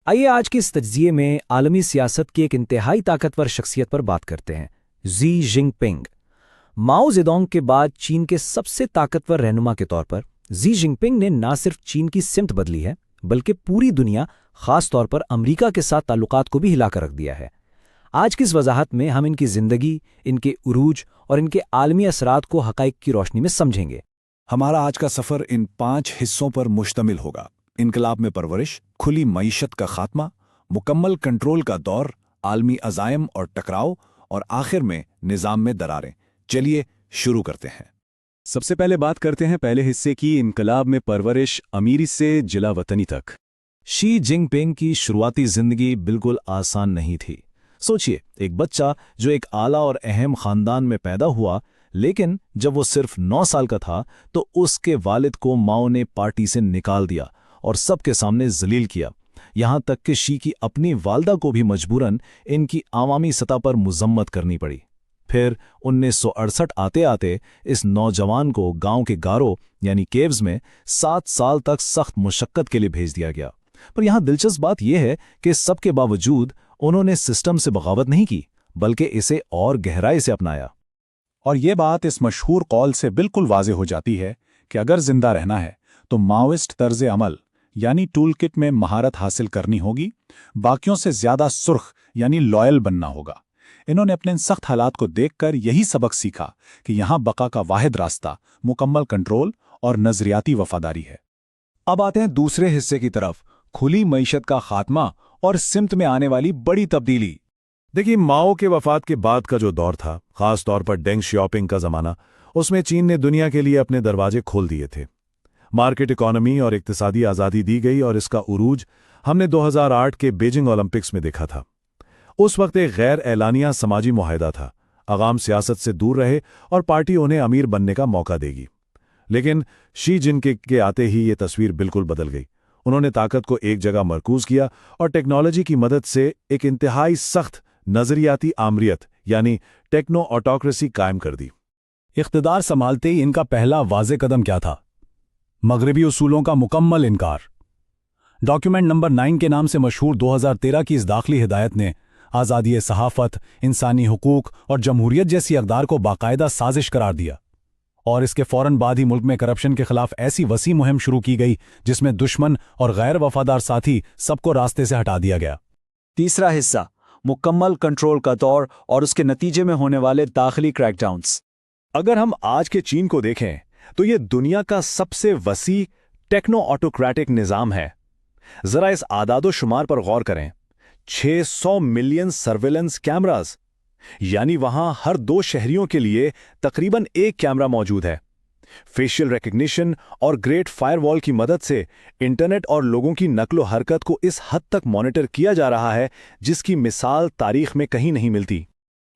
آئیے آج کے اس تجزیے میں عالمی سیاست کی ایک انتہائی طاقتور شخصیت پر بات کرتے ہیں، زی جن پنگ۔ ماؤ زیدونگ کے بعد چین کے سب سے طاقتور رہنما کے طور پر زی جن پنگ نے نہ صرف چین کی سمت بدلی ہے بلکہ پوری دنیا، خاص طور پر امریکہ کے ساتھ تعلقات کو بھی ہلا کر رکھ دیا ہے۔ آج کی اس وضاحت میں ہم ان کی زندگی، ان کے عروج اور ان کے عالمی اثرات کو حقائق کی روشنی میں سمجھیں گے۔ ہمارا آج کا سفر ان 5 حصوں پر مشتمل ہوگا: انقلاب میں پرورش، کھلی معیشت کا خاتمہ، مکمل کنٹرول کا دور، عالمی عزائم اور ٹکراؤ، اور آخر میں نظام میں دراریں۔ چلیے شروع کرتے ہیں۔ سب سے پہلے بات کرتے ہیں پہلے حصے کی، انقلاب میں پرورش، امیری سے جلا وطنی تک۔ شی جن پنگ کی شروعاتی زندگی بالکل آسان نہیں تھی۔ سوچئے، ایک بچہ جو ایک اعلیٰ اور اہم خاندان میں پیدا ہوا، لیکن جب وہ صرف 9 سال کا تھا تو اس کے والد کو ماؤ نے پارٹی سے نکال دیا اور سب کے سامنے ذلیل کیا، یہاں تک کہ شی کی اپنی والدہ کو بھی مجبوراً ان کی عوامی سطح پر مذمت کرنی پڑی۔ پھر 1968 آتے آتے اس نوجوان کو گاؤں کے گاروں یعنی کیوز میں 7 سال تک سخت مشقت کے لیے بھیج دیا گیا۔ پر یہاں دلچسپ بات یہ ہے کہ سب کے باوجود انہوں نے سسٹم سے بغاوت نہیں کی بلکہ اسے اور گہرائی سے اپنایا۔ اور یہ بات اس مشہور قول سے بالکل واضح ہو جاتی ہے کہ اگر زندہ رہنا ہے تو ماؤسٹ طرز عمل یعنی ٹول کٹ میں مہارت حاصل کرنی ہوگی، باقیوں سے زیادہ سرخ یعنی لائل بننا ہوگا۔ انہوں نے اپنے ان سخت حالات کو دیکھ کر یہی سبق سیکھا کہ یہاں بقا کا واحد راستہ مکمل کنٹرول اور نظریاتی وفاداری ہے۔ اب آتے ہیں دوسرے حصے کی طرف، کھلی معیشت کا خاتمہ اور سمت میں آنے والی بڑی تبدیلی۔ دیکھیے، ماؤ کے وفات کے بعد کا جو دور تھا، خاص طور پر ڈینگ شیاؤپنگ کا زمانہ، اس میں چین نے دنیا کے لیے اپنے دروازے کھول دیے تھے۔ مارکیٹ اکانومی اور اقتصادی آزادی دی گئی اور اس کا عروج ہم نے 2008 کے بیجنگ اولمپکس میں دیکھا تھا۔ اس وقت ایک غیر اعلانیہ سماجی معاہدہ تھا، عوام سیاست سے دور رہے اور پارٹی انہیں امیر بننے کا موقع دے گی۔ لیکن شی جن کے آتے ہی یہ تصویر بالکل بدل گئی۔ انہوں نے طاقت کو ایک جگہ مرکوز کیا اور ٹیکنالوجی کی مدد سے ایک انتہائی سخت نظریاتی آمریت یعنی ٹیکنو آٹوکریسی قائم کر دی۔ اقتدار سنبھالتے ہی ان کا پہلا واضح قدم کیا تھا؟ مغربی اصولوں کا مکمل انکار۔ ڈاکیومنٹ نمبر 9 کے نام سے مشہور 2013 کی اس داخلی ہدایت نے آزادی صحافت، انسانی حقوق اور جمہوریت جیسی اقدار کو باقاعدہ سازش قرار دیا، اور اس کے فوراً بعد ہی ملک میں کرپشن کے خلاف ایسی وسیع مہم شروع کی گئی جس میں دشمن اور غیر وفادار ساتھی سب کو راستے سے ہٹا دیا گیا۔ تیسرا حصہ، مکمل کنٹرول کا دور اور اس کے نتیجے میں ہونے والے داخلی کریک ڈاؤنز۔ اگر ہم آج کے چین کو دیکھیں تو یہ دنیا کا سب سے وسیع ٹیکنو آٹوکریٹک نظام ہے۔ ذرا اس اعداد و شمار پر غور کریں، 600 ملین سرویلنس کیمراز، یعنی وہاں ہر 2 شہریوں کے لیے تقریباً 1 کیمرہ موجود ہے۔ فیشل ریکگنیشن اور گریٹ فائر وال کی مدد سے انٹرنیٹ اور لوگوں کی نقل و حرکت کو اس حد تک مانیٹر کیا جا رہا ہے جس کی مثال تاریخ میں کہیں نہیں ملتی۔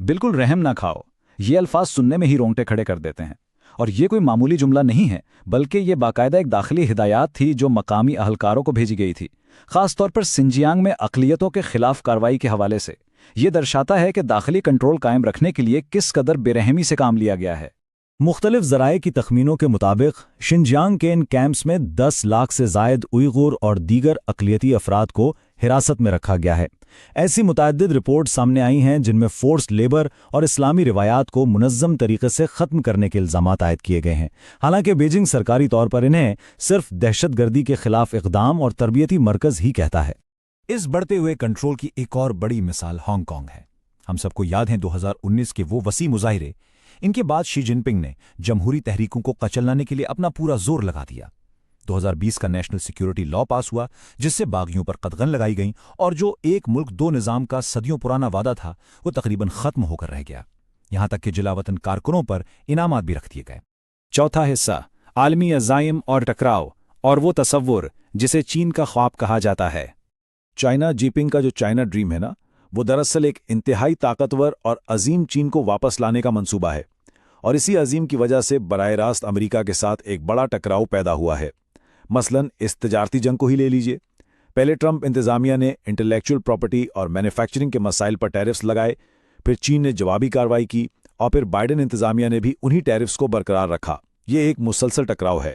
بالکل رحم نہ کھاؤ، یہ الفاظ سننے میں ہی رونگٹے کھڑے کر دیتے ہیں، اور یہ کوئی معمولی جملہ نہیں ہے بلکہ یہ باقاعدہ ایک داخلی ہدایات تھی جو مقامی اہلکاروں کو بھیجی گئی تھی، خاص طور پر سنجیانگ میں اقلیتوں کے خلاف کارروائی کے حوالے سے۔ یہ درشاتا ہے کہ داخلی کنٹرول قائم رکھنے کے لیے کس قدر بے رحمی سے کام لیا گیا ہے۔ مختلف ذرائع کی تخمینوں کے مطابق شنجیانگ کے ان کیمپس میں 10 لاکھ سے زائد اوئیغور اور دیگر اقلیتی افراد کو حراست میں رکھا گیا ہے۔ ایسی متعدد رپورٹ سامنے آئی ہیں جن میں فورسڈ لیبر اور اسلامی روایات کو منظم طریقے سے ختم کرنے کے الزامات عائد کیے گئے ہیں، حالانکہ بیجنگ سرکاری طور پر انہیں صرف دہشت گردی کے خلاف اقدام اور تربیتی مرکز ہی کہتا ہے۔ اس بڑھتے ہوئے کنٹرول کی ایک اور بڑی مثال ہانگ کانگ ہے۔ ہم سب کو یاد ہیں 2019 کے وہ وسیع مظاہرے۔ ان کے بعد شی جن پنگ نے جمہوری تحریکوں کو کچلنے کے لیے اپنا پورا زور لگا دیا۔ 2020 کا نیشنل سیکیورٹی لا پاس ہوا جس سے باغیوں پر قدغن لگائی گئیں، اور جو ایک ملک 2 نظام کا صدیوں پرانا وعدہ تھا وہ تقریباً ختم ہو کر رہ گیا، یہاں تک کہ جلا وطن کارکنوں پر انعامات بھی رکھ دیے گئے۔ چوتھا حصہ، عالمی عزائم اور ٹکراؤ اور وہ تصور جسے چین کا خواب کہا جاتا ہے۔ چائنا جیپنگ کا جو چائنا ڈریم ہے نا، وہ دراصل ایک انتہائی طاقتور اور عظیم چین کو واپس لانے کا منصوبہ ہے، اور اسی عظیم کی وجہ سے براہ راست امریکہ کے ساتھ ایک بڑا ٹکراؤ پیدا ہوا ہے۔ مثلاً اس تجارتی جنگ کو ہی لے لیجئے۔ پہلے ٹرمپ انتظامیہ نے انٹلیکچوئل پراپرٹی اور مینوفیکچرنگ کے مسائل پر ٹیرفز لگائے، پھر چین نے جوابی کارروائی کی، اور پھر بائیڈن انتظامیہ نے بھی انہی ٹیرفز کو برقرار رکھا۔ یہ ایک مسلسل ٹکراؤ ہے۔